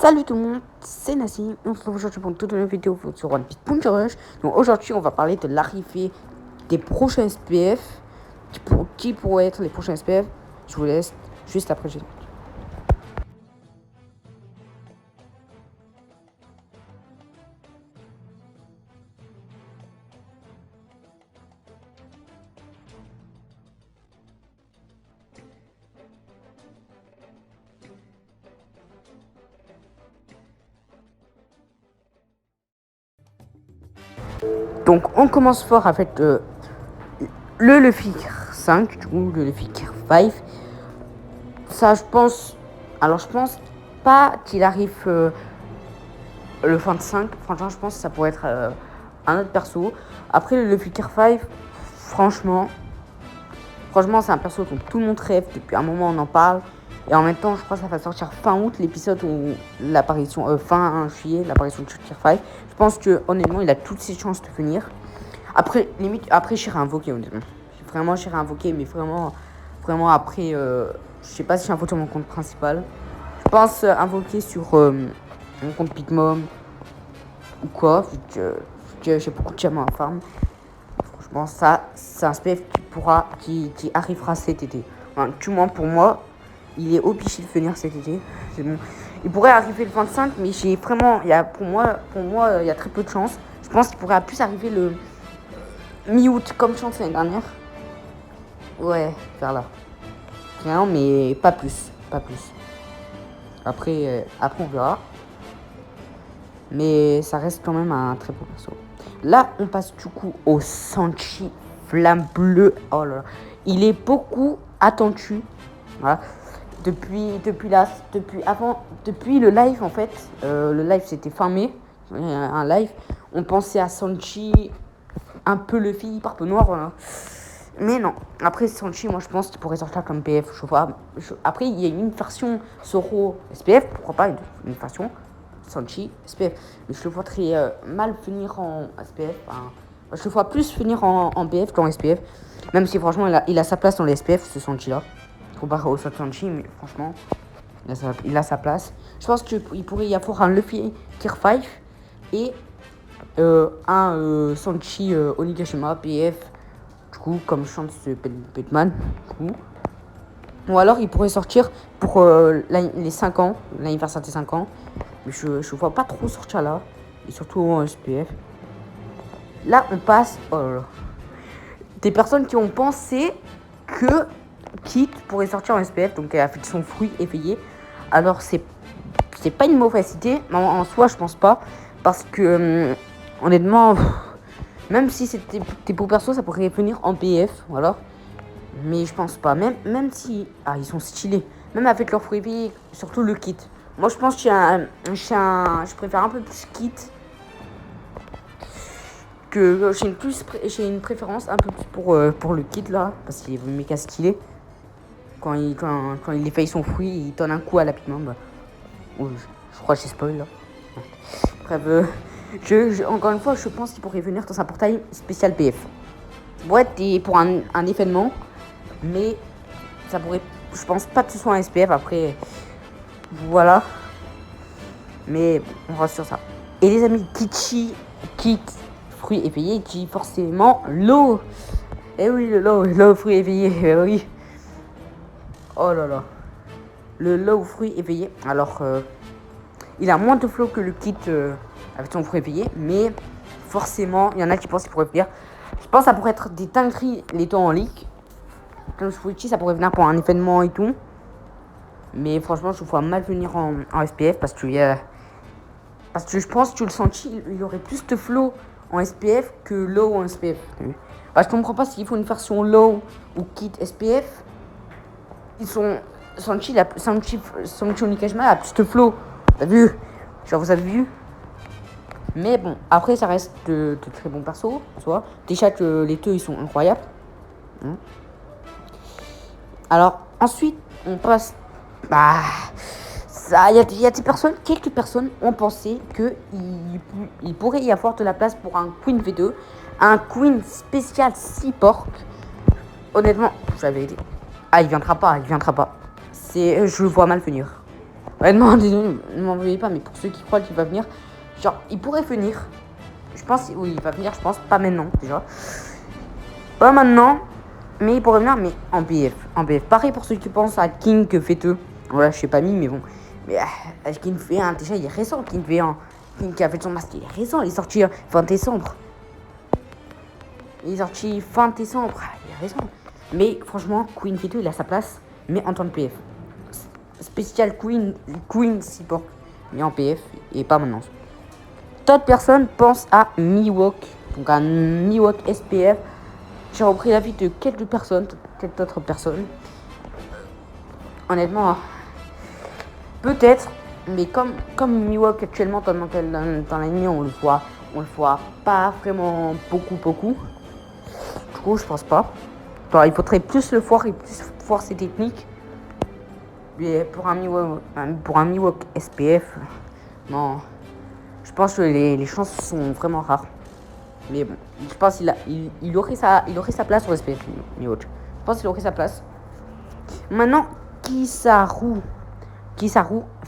Salut tout le monde, c'est Nassim. On se retrouve aujourd'hui pour une toute nouvelle vidéo sur One Piece Punch Rush. Donc aujourd'hui, on va parler de l'arrivée des prochains SPF. Qui pourraient être les prochains SPF? Je vous laisse juste après. Donc on commence fort avec le Luffy 5, du coup le Luffy 5. Ça je pense, alors je pense pas qu'il arrive le 25. Franchement je pense que ça pourrait être un autre perso. Après le Luffy 5, franchement c'est un perso dont tout le monde rêve. Depuis un moment on en parle. Et en même temps, je crois que ça va sortir fin août, l'épisode où l'apparition, fin juillet, l'apparition de Chucky 5. Je pense que honnêtement, il a toutes ses chances de venir. Après, limite, après, j'irai invoquer, honnêtement. Vraiment, j'irai invoquer, mais vraiment après, je sais pas si j'ai invoqué sur mon compte principal. Je pense invoquer sur mon compte Pitmom ou quoi, vu que j'ai beaucoup de diamants à farm. Franchement, ça, c'est un SPF qui arrivera cet été. Enfin, du moins pour moi, il est obligé de venir cet été. C'est bon. Il pourrait arriver le 25, mais j'ai vraiment, pour moi, il y a très peu de chance. Je pense qu'il pourrait plus arriver le mi-août, comme chance l'année dernière. Ouais, vers là. Rien, mais pas plus. Après, on verra. Mais ça reste quand même un très beau perso. Là, on passe du coup au Sanji Flamme Bleue. Oh là là. Il est beaucoup attendu. Voilà. Depuis le live en fait. Le live c'était fin mai. Un live. On pensait à Sanji, un peu Luffy, par peu noir. Voilà. Mais non. Après Sanji, moi je pense qu'il pourrait sortir comme PF. Après, il y a une version Zoro SPF. Pourquoi pas une version Sanji SPF. Mais je le vois très mal finir en SPF. Enfin, je le vois plus finir en BF qu'en SPF. Même si franchement il a sa place dans les SPF, ce Sanji là. Comparé au Sanji, mais franchement il a sa place. Je pense qu'il pourrait y avoir un Luffy Tier 5 et un Sanji Onigashima PF. Du coup, comme chante ce Batman. Ou alors il pourrait sortir pour les 5 ans, l'anniversaire des 5 ans. Mais je vois pas trop sortir là. Et surtout en SPF. Là, on passe. Oh là là. Des personnes qui ont pensé que Kit pourrait sortir en SPF. Donc elle a fait son fruit éveillé. Alors c'est pas une mauvaise idée. Mais en soi, je pense pas. Parce que honnêtement, même si c'était des beaux persos, ça pourrait venir en PF. Voilà. Mais je pense pas. Même si. Ah, ils sont stylés. Même avec leur fruit éveillé. Surtout le Kit. Moi, je pense que je préfère un peu plus Kit. Que j'ai une préférence un peu plus pour le Kit là. Parce qu'il est méga stylé. Quand il effeuille son fruit, il donne un coup à la piment. Bah. Je crois que j'ai spoil là. Bref, encore une fois, je pense qu'il pourrait venir dans un portail spécial PF. Ça pourrait être pour un événement. Mais ça pourrait. Je pense pas que ce soit un SPF après. Voilà. Mais on reste sur ça. Et les amis, Kit, fruit éveillé, dit forcément l'eau. Eh oui, l'eau, fruit éveillé, eh oui. Oh là là. Le l'eau, fruit éveillé. Alors, il a moins de flow que le Kit avec son fruit éveillé. Mais forcément, il y en a qui pensent qu'il pourrait venir. Je pense que ça pourrait être des dingueries les temps en ligue. Comme Switchy, ça pourrait venir pour un événement et tout. Mais franchement, je vois mal venir en SPF parce que je pense que le Sanji, il aurait plus de flow en SPF que low en SPF. Bah, je comprends pas s'il faut une version low ou kit SPF. Sanji Onigashima a plus de flow. T'as vu? Genre, vous avez vu? Mais bon, après, ça reste de très bons persos. Soit. Déjà que les deux, ils sont incroyables. Alors, ensuite, on passe. Bah. Il y a quelques personnes ont pensé qu'il pourrait y avoir de la place pour un Queen V2, un Queen spécial Seapork. Honnêtement, j'avais dit. Ah, il viendra pas. Je le vois mal venir. Ouais, non, désolé, ne m'envoyez pas, mais pour ceux qui croient qu'il va venir, genre, il pourrait venir. Je pense, oui, il va venir, je pense, pas maintenant, déjà. Pas maintenant, mais il pourrait venir, mais en BF. En BF. Pareil pour ceux qui pensent à King que fait eux. Voilà, je sais pas mis, mais bon. Mais King fait un, déjà, il est récent, King fait un. King qui a fait son masque, il est récent, il est sorti fin décembre. Il est sorti fin décembre, il est récent. Mais franchement, Queen V2, il a sa place, mais en tant que PF. Spécial Queen support, mais en PF, et pas maintenant. D'autres personnes pensent à Miwok, donc un Miwok SPF. J'ai repris l'avis de quelques personnes, quelques autres personnes. Honnêtement, peut-être, mais comme Miwok actuellement dans l'anime, on le voit pas vraiment beaucoup. Du coup, je pense pas. Alors, il faudrait plus le voir et plus voir ses techniques. Mais pour un Miwok SPF, non. Je pense que les chances sont vraiment rares. Mais bon, je pense qu'il aurait sa place sur SPF, Miwok. Je pense qu'il aurait sa place. Maintenant, Kizaru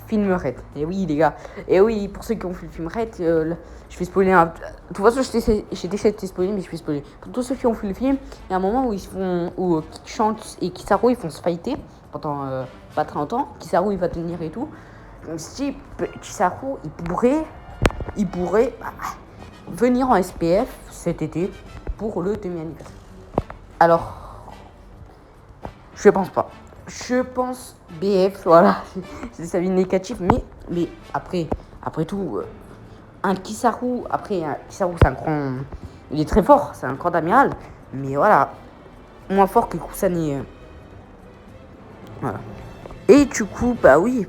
filmerait. Et oui, les gars. Et oui, pour ceux qui ont vu le film Red, je vais spoiler un. De toute façon, j'ai déjà été spoilé, mais je vais spoiler. Pour tous ceux qui ont vu le film, il y a un moment où Chance et Kizaru ils vont se fighter pendant pas très longtemps. Kizaru il va tenir et tout. Donc si Kizaru il pourrait venir en SPF cet été pour le demi-anniversaire. Alors, je pense pas. Je pense BF, voilà, c'est sa vie négative, mais après tout, un Kizaru, Kizaru c'est un grand, il est très fort, c'est un grand amiral, mais voilà, moins fort que Kusane, voilà. Et du coup, bah oui,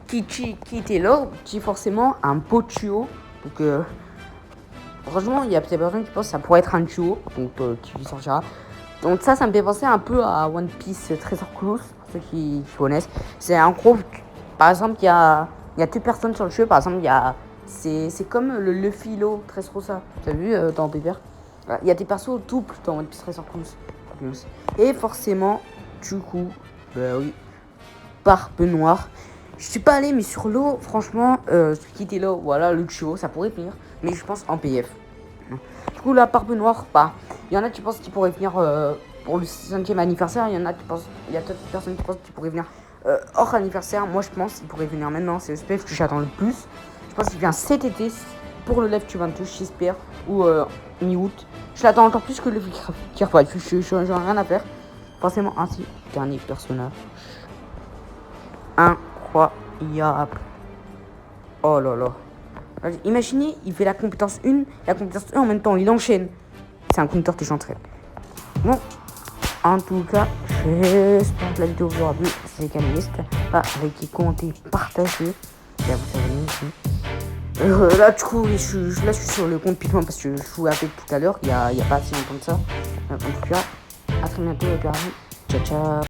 qui était là, qui forcément un beau duo, donc franchement, il y a des personnes qui pensent que ça pourrait être un duo, donc qui sortira. Donc ça me fait penser un peu à One Piece Treasure Cruise, pour ceux qui connaissent. C'est un groupe, par exemple, il y a deux personnes sur le jeu, par exemple, c'est comme le Luffy Lo Dressrosa, tu as vu dans Paper. Il y a des persos doubles dans One Piece Treasure Cruise. Et forcément, du coup, bah oui, Barbe Noire. Je suis pas allé, mais sur l'eau, franchement, ce qui était là, voilà, le duo, ça pourrait venir, mais je pense en PF. Du coup, la Barbe Noire, bah, il y en a qui pensent qu'il pourrait venir pour le 5e anniversaire. Il y a d'autres personnes qui pensent qu'il pourrait venir hors anniversaire. Moi, je pense qu'il pourrait venir maintenant. C'est le SPF que j'attends le plus. Je pense qu'il vient cet été pour le Live 22, j'espère, ou mi-août. Je l'attends encore plus que le Gearfight. Je n'ai rien à faire. Forcément, ainsi, dernier personnage. Incroyable. Oh là là. Imaginez, il fait la compétence 1, la compétence 1 en même temps, il enchaîne. C'est un compteur que j'entraîne. Bon, en tout cas, j'espère que la vidéo vous aura plu. C'est Canaliste, pas avec qui compter, partager. Et à vous abonner. Là, du coup, je suis sur le compte Pitman parce que je jouais avec tout à l'heure. Il y a pas si longtemps que ça. En tout cas, à très bientôt, les gars. Ciao, ciao.